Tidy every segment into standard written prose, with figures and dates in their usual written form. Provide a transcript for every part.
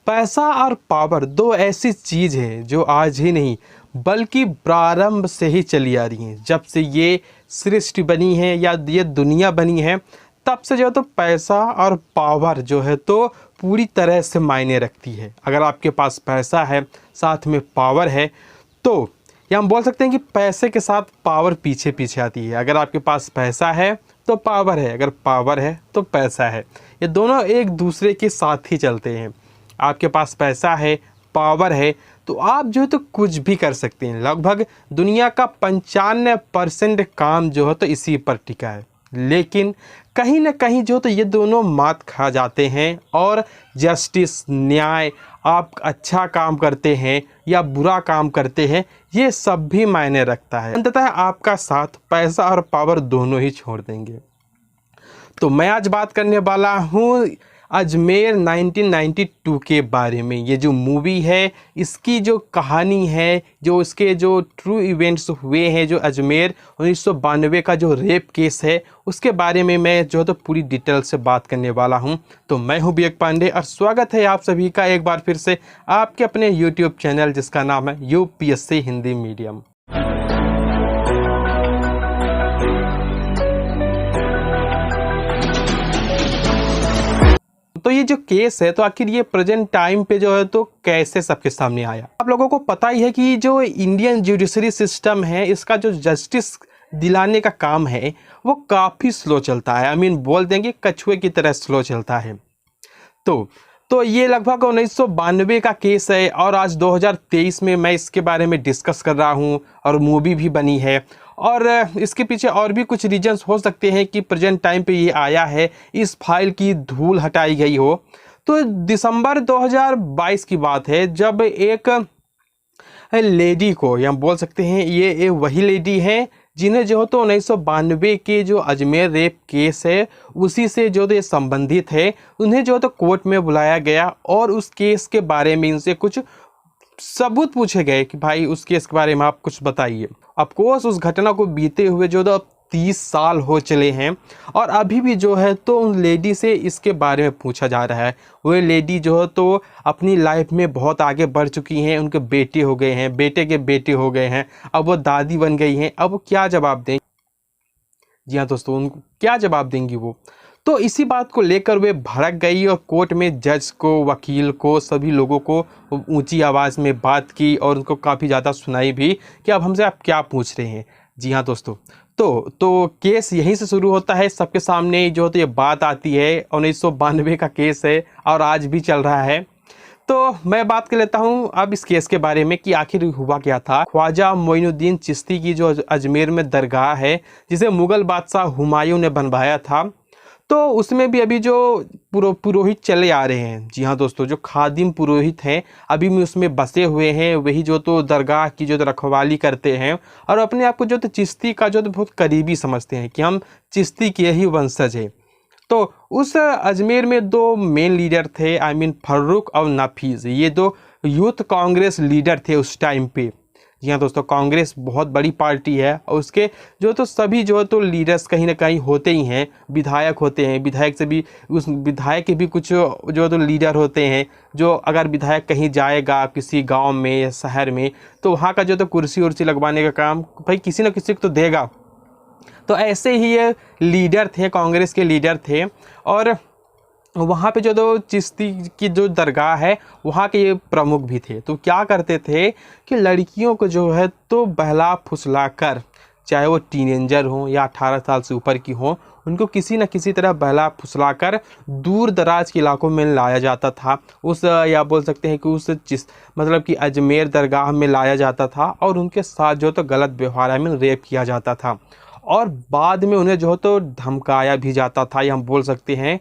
पैसा और पावर दो ऐसी चीज़ है जो आज ही नहीं बल्कि प्रारंभ से ही चली आ रही हैं। जब से ये सृष्टि बनी है या ये दुनिया बनी है तब से जो है तो पैसा और पावर जो है तो पूरी तरह से मायने रखती है। अगर आपके पास पैसा है साथ में पावर है तो या हम बोल सकते हैं कि पैसे के साथ पावर पीछे पीछे आती है। अगर आपके पास पैसा है तो पावर है, अगर पावर है तो पैसा है। ये दोनों एक दूसरे के साथ ही चलते हैं। आपके पास पैसा है, पावर है तो आप जो है तो कुछ भी कर सकते हैं। लगभग दुनिया का 95% काम जो है तो इसी पर टिका है। लेकिन कहीं ना कहीं जो तो ये दोनों मात खा जाते हैं और जस्टिस, न्याय, आप अच्छा काम करते हैं या बुरा काम करते हैं ये सब भी मायने रखता है। अंततः आपका साथ पैसा और पावर दोनों ही छोड़ देंगे। तो मैं आज बात करने वाला हूँ अजमेर 1992 के बारे में। ये जो मूवी है इसकी जो कहानी है, जो इसके जो ट्रू इवेंट्स हुए हैं, जो अजमेर 1992 का जो रेप केस है उसके बारे में मैं जो है तो पूरी डिटेल से बात करने वाला हूं। तो मैं हूं विवेक पांडे और स्वागत है आप सभी का एक बार फिर से आपके अपने यूट्यूब चैनल जिसका नाम है यूपीएससी हिंदी मीडियम। तो ये जो केस है तो आखिर ये प्रेजेंट टाइम पे जो है तो कैसे सबके सामने आया। आप लोगों को पता ही है कि जो इंडियन जुडिशरी सिस्टम है इसका जो जस्टिस दिलाने का काम है वो काफ़ी स्लो चलता है। बोल देंगे कछुए की तरह स्लो चलता है। तो ये लगभग 1992 का केस है और आज 2023 में मैं इसके बारे में डिस्कस कर रहा हूँ और मूवी भी बनी है। और इसके पीछे और भी कुछ रीजंस हो सकते हैं कि प्रेजेंट टाइम पे ये आया है, इस फाइल की धूल हटाई गई हो। तो दिसंबर 2022 की बात है जब एक लेडी को, या बोल सकते हैं ये वही लेडी है जिन्हें जो तो 1992 के जो अजमेर रेप केस है उसी से जो तो ये संबंधित है, उन्हें जो तो कोर्ट में बुलाया गया और उस केस के बारे में इनसे कुछ सबूत पूछे गए कि भाई उस केस के बारे में आप कुछ बताइए। ऑफकोर्स उस घटना को बीते हुए जो तो 30 साल हो चले हैं और अभी भी जो है तो उन लेडी से इसके बारे में पूछा जा रहा है। वो लेडी जो है तो अपनी लाइफ में बहुत आगे बढ़ चुकी हैं, उनके बेटे हो गए हैं, बेटे के बेटे हो गए हैं, अब वो दादी बन गई हैं। अब वो क्या जवाब दें? जी हाँ दोस्तों, उनको क्या जवाब देंगी वो? तो इसी बात को लेकर वे भड़क गई और कोर्ट में जज को, वकील को, सभी लोगों को ऊंची आवाज़ में बात की और उनको काफ़ी ज़्यादा सुनाई भी कि अब हमसे आप क्या पूछ रहे हैं। जी हाँ दोस्तों, तो केस यहीं से शुरू होता है। सबके सामने जो तो ये बात आती है, 1992 का केस है और आज भी चल रहा है। तो मैं बात कर लेता हूँ अब इस केस के बारे में कि आखिर हुआ क्या था। ख्वाजा मोइनुद्दीन चिश्ती की जो अजमेर में दरगाह है जिसे मुग़ल बादशाह हुमायूं ने बनवाया था, तो उसमें भी अभी जो पुरोहित चले आ रहे हैं। जी हाँ दोस्तों, जो खादिम पुरोहित हैं अभी भी उसमें बसे हुए हैं। वही जो तो दरगाह की जो तो रखवाली करते हैं और अपने आप को जो तो चिश्ती का जो तो बहुत करीबी समझते हैं कि हम चिश्ती के ही वंशज हैं। तो उस अजमेर में दो मेन लीडर थे, फर्रुख और नफीज़। ये दो यूथ कांग्रेस लीडर थे उस टाइम पे। जी हाँ दोस्तों, कांग्रेस बहुत बड़ी पार्टी है और उसके जो तो सभी जो तो लीडर्स कहीं ना कहीं होते ही हैं, विधायक होते हैं। विधायक से भी, उस विधायक के भी कुछ जो तो लीडर होते हैं जो अगर विधायक कहीं जाएगा किसी गांव में या शहर में तो वहाँ का जो तो कुर्सी उर्सी लगवाने का काम भाई किसी न किसी को तो देगा। तो ऐसे ही ये लीडर थे, कांग्रेस के लीडर थे। और वहाँ पे जो तो चिश्ती की जो दरगाह है वहाँ के ये प्रमुख भी थे। तो क्या करते थे कि लड़कियों को जो है तो बहला फुसला कर, चाहे वो टीनेजर हों या 18 साल से ऊपर की हों, उनको किसी न किसी तरह बहला फुसला कर दूर दराज के इलाकों में लाया जाता था। उस या बोल सकते हैं कि उस मतलब कि अजमेर दरगाह में लाया जाता था और उनके साथ जो तो गलत व्यवहार रेप किया जाता था और बाद में उन्हें जो है तो धमकाया भी जाता था। या हम बोल सकते हैं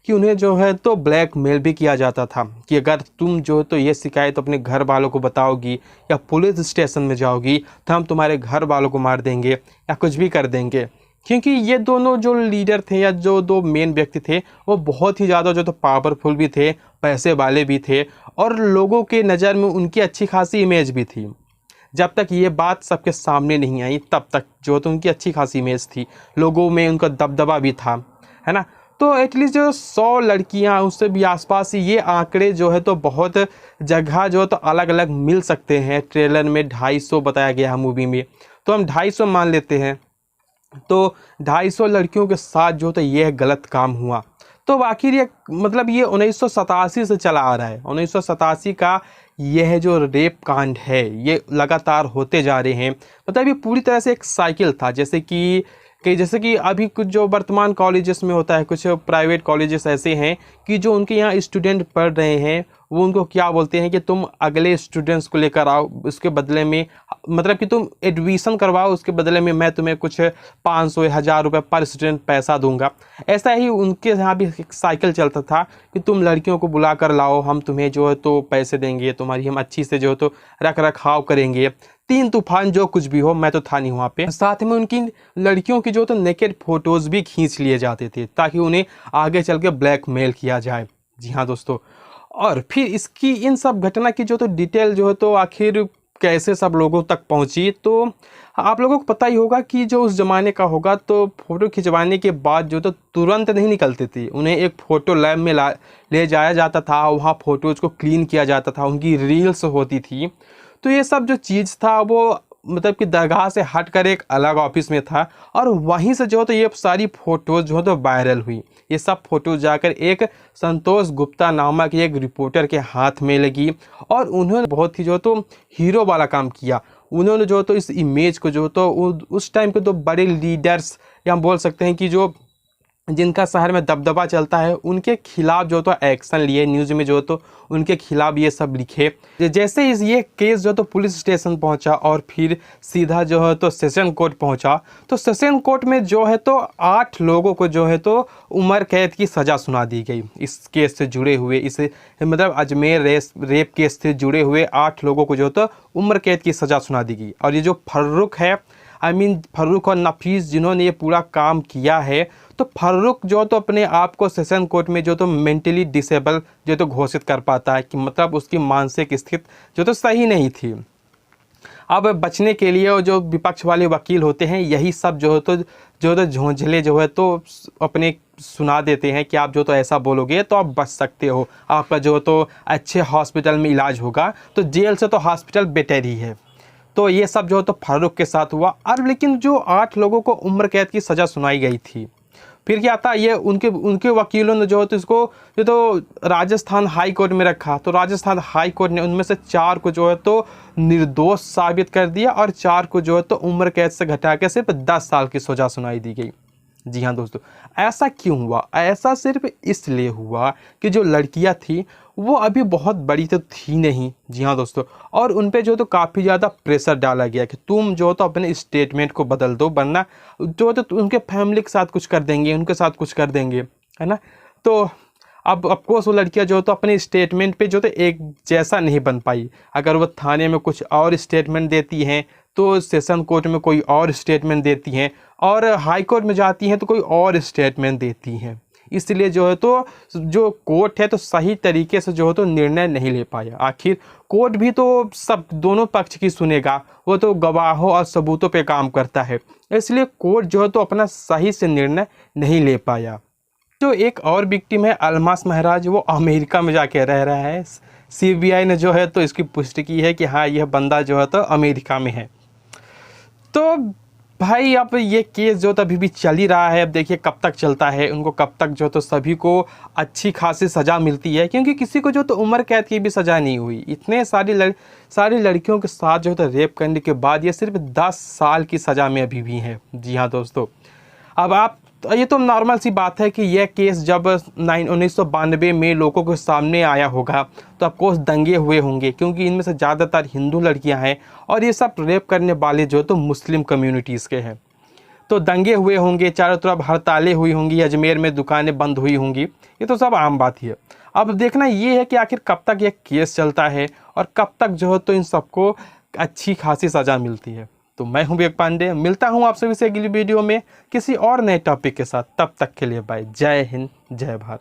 कि उन्हें जो है तो ब्लैकमेल भी किया जाता था कि अगर तुम जो है तो ये शिकायत अपने घर वालों को बताओगी या पुलिस स्टेशन में जाओगी तो हम तुम्हारे घर वालों को मार देंगे या कुछ भी कर देंगे। क्योंकि ये दोनों जो लीडर थे या जो दो मेन व्यक्ति थे वो बहुत ही ज़्यादा जो तो पावरफुल भी थे, पैसे वाले भी थे और लोगों के नज़र में उनकी अच्छी खासी इमेज भी थी। जब तक ये बात सबके सामने नहीं आई तब तक जो तो उनकी अच्छी खासी इमेज थी, लोगों में उनका दबदबा भी था, है ना। तो एटलीस्ट जो 100 लड़कियां उससे भी आसपास, ये आंकड़े जो है तो बहुत जगह जो है तो अलग अलग मिल सकते हैं। ट्रेलर में 250 बताया गया है मूवी में, तो हम 250 मान लेते हैं। तो 250 लड़कियों के साथ जो तो यह गलत काम हुआ। तो आखिर ये मतलब ये 1987 से चला आ रहा है। 1987 का यह जो रेप कांड है ये लगातार होते जा रहे हैं। मतलब ये पूरी तरह से एक साइकिल था। जैसे कि अभी कुछ जो वर्तमान कॉलेजेस में होता है, कुछ प्राइवेट कॉलेजेस ऐसे हैं कि जो उनके यहाँ स्टूडेंट पढ़ रहे हैं वो उनको क्या बोलते हैं कि तुम अगले स्टूडेंट्स को लेकर आओ, उसके बदले में मतलब कि तुम एडमिशन करवाओ, उसके बदले में मैं तुम्हें कुछ 500 या 1000 रुपये पर स्टूडेंट पैसा दूंगा। ऐसा ही उनके यहाँ भी एक साइकिल चलता था कि तुम लड़कियों को बुला कर लाओ, हम तुम्हें जो है तो पैसे देंगे, तुम्हारी हम अच्छी से जो है तो रख रखाव करेंगे। 3 तूफान जो कुछ भी हो, मैं तो था नहीं वहाँ पे। साथ में उनकी लड़कियों की जो तो नेकेड फोटोज़ भी खींच लिए जाते थे ताकि उन्हें आगे चल के ब्लैकमेल किया जाए। जी हाँ दोस्तों। और फिर इसकी इन सब घटना की जो तो डिटेल जो है तो आखिर कैसे सब लोगों तक पहुंची, तो आप लोगों को पता ही होगा कि जो उस ज़माने का होगा तो फ़ोटो खिंचवाने के बाद जो तो तुरंत नहीं निकलती थी, उन्हें एक फ़ोटो लैब में ले जाया जाता था, वहाँ फ़ोटोज़ को क्लीन किया जाता था, उनकी रील्स होती थी। तो ये सब जो चीज़ था वो मतलब कि दरगाह से हट कर एक अलग ऑफिस में था, और वहीं से जो है तो ये सारी फ़ोटोज़ जो है तो वायरल हुई। ये सब फ़ोटोज़ जाकर एक संतोष गुप्ता नामक एक रिपोर्टर के हाथ में लगी, और उन्होंने बहुत ही जो तो हीरो वाला काम किया। उन्होंने जो तो इस इमेज को जो तो उस टाइम के तो बड़े लीडर्स, या हम बोल सकते हैं कि जो जिनका शहर में दबदबा चलता है, उनके खिलाफ जो तो एक्शन लिए, न्यूज़ में जो तो उनके खिलाफ ये सब लिखे। जैसे ये केस जो तो पुलिस स्टेशन पहुंचा और फिर सीधा जो है तो सेशन कोर्ट पहुंचा, तो सेशन कोर्ट में जो है तो 8 लोगों को जो है तो उम्र कैद की सज़ा सुना दी गई। इस केस से जुड़े हुए, इस मतलब अजमेर रेप केस से जुड़े हुए 8 लोगों को जो तो उम्र कैद की सज़ा सुना दी गई। और ये जो फर्रुख है, फर्रुख और नफीस जिन्होंने ये पूरा काम किया है, तो फर्रुख जो तो अपने आप को सेशन कोर्ट में जो तो मेंटली डिसेबल जो तो घोषित कर पाता है कि मतलब उसकी मानसिक स्थिति जो तो सही नहीं थी। अब बचने के लिए जो विपक्ष वाले वकील होते हैं, यही सब जो तो झोंझले जो है तो अपने सुना देते हैं कि आप जो तो ऐसा बोलोगे तो आप बच सकते हो, आपका जो तो अच्छे हॉस्पिटल में इलाज होगा, तो जेल से तो हॉस्पिटल बेटर ही है। तो ये सब जो तो फर्रुख के साथ हुआ। और लेकिन जो 8 लोगों को उम्र कैद की सज़ा सुनाई गई थी, फिर क्या था, ये उनके वकीलों ने जो है तो इसको जो तो राजस्थान हाई कोर्ट में रखा। तो राजस्थान हाई कोर्ट ने उनमें से 4 को जो है तो निर्दोष साबित कर दिया, और 4 को जो है तो उम्र कैद से घटा के सिर्फ 10 साल की सज़ा सुनाई दी गई। जी हाँ दोस्तों, ऐसा क्यों हुआ? ऐसा सिर्फ इसलिए हुआ कि जो लड़कियां थी वो अभी बहुत बड़ी तो थी नहीं। जी हाँ दोस्तों, और उन पे जो तो काफ़ी ज़्यादा प्रेशर डाला गया कि तुम जो तो अपने स्टेटमेंट को बदल दो, वरना जो तो उनके फैमिली के साथ कुछ कर देंगे, उनके साथ कुछ कर देंगे, है ना। तो अब ऑफकोर्स वो लड़कियां जो तो अपने स्टेटमेंट पे जो तो एक जैसा नहीं बन पाई। अगर वो थाने में कुछ और स्टेटमेंट देती हैं तो सेशन कोर्ट में कोई और स्टेटमेंट देती हैं, और हाई कोर्ट में जाती हैं तो कोई और स्टेटमेंट देती हैं। इसलिए जो है तो जो कोर्ट है तो सही तरीके से जो है तो निर्णय नहीं ले पाया। आखिर कोर्ट भी तो सब दोनों पक्ष की सुनेगा, वो तो गवाहों और सबूतों पे काम करता है, इसलिए कोर्ट जो है तो अपना सही से निर्णय नहीं ले पाया। जो एक और विक्टिम है अलमास महराज, वो अमेरिका में जाके रह रहा है। सीबीआई ने जो है तो इसकी पुष्टि की है कि हाँ, यह बंदा जो है तो अमेरिका में है। तो भाई अब ये केस जो तो अभी भी चल ही रहा है। अब देखिए कब तक चलता है, उनको कब तक जो तो सभी को अच्छी खासी सज़ा मिलती है, क्योंकि किसी को जो तो उम्र कैद की भी सज़ा नहीं हुई। इतने सारी लड़कियों के साथ जो तो रेप करने के बाद ये सिर्फ 10 साल की सज़ा में अभी भी है। जी हाँ दोस्तों, अब आप ये तो नॉर्मल सी बात है कि यह केस जब 1992 में लोगों के सामने आया होगा तो ऑफकोर्स दंगे हुए होंगे, क्योंकि इनमें से ज़्यादातर हिंदू लड़कियां हैं और ये सब रेप करने वाले जो तो मुस्लिम कम्युनिटीज़ के हैं। तो दंगे हुए होंगे, चारों तरफ हड़तालें हुई होंगी, अजमेर में दुकानें बंद हुई होंगी, ये तो सब आम बात ही है। अब देखना ये है कि आखिर कब तक यह केस चलता है और कब तक जो है तो इन सबको अच्छी खासी सज़ा मिलती है। तो मैं हूं विवेक पांडे, मिलता हूं आप सभी से अगली वीडियो में किसी और नए टॉपिक के साथ। तब तक के लिए बाय। जय हिंद, जय भारत।